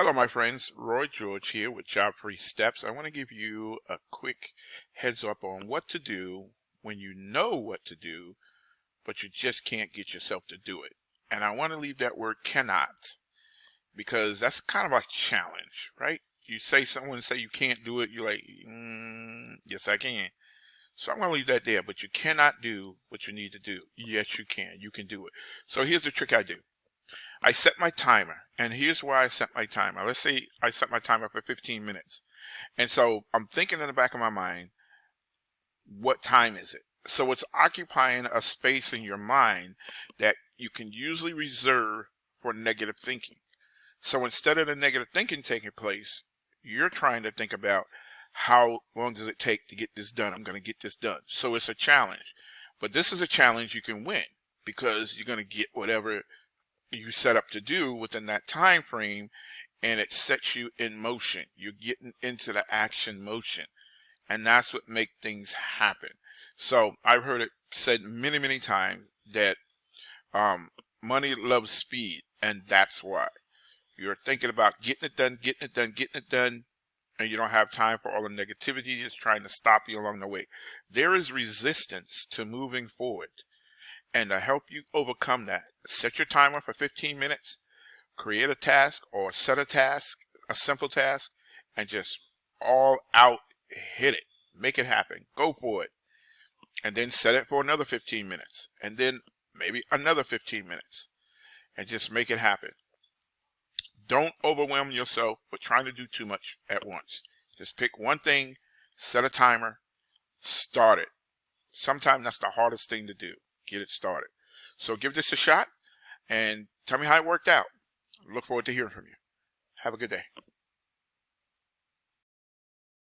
Hello, my friends. Roy George here with Job Free Steps. I want to give you a quick heads up on what to do when you know what to do, but you just can't get yourself to do it. And I want to leave that word cannot because that's kind of a challenge, right? You say someone say you can't do it, you're like, yes, I can. So I'm going to leave that there, but you cannot do what you need to do. Yes, you can. You can do it. So here's the trick I do. I set my timer, and here's why I set my timer. Let's say I set my timer for 15 minutes. And so I'm thinking in the back of my mind, what time is it? So it's occupying a space in your mind that you can usually reserve for negative thinking. So instead of the negative thinking taking place, you're trying to think about how long does it take to get this done? I'm going to get this done. So it's a challenge. But this is a challenge you can win because you're going to get whatever you set up to do within that time frame, and it sets you in motion. You're getting into the action motion, and that's what makes things happen. So I've heard it said many times that money loves speed, and that's why you're thinking about getting it done, getting it done, and you don't have time for all the negativity that's trying to stop you along the way. There is resistance to moving forward. And to help you overcome that, set your timer for 15 minutes, create a task or set a task, a simple task, and just all out hit it. Make it happen. Go for it. And then set it for another 15 minutes. And then maybe another 15 minutes. And just make it happen. Don't overwhelm yourself with trying to do too much at once. Just pick one thing, set a timer, start it. Sometimes that's the hardest thing to do. Get it started. So give this a shot and tell me how it worked out. Look forward to hearing from you. Have a good day.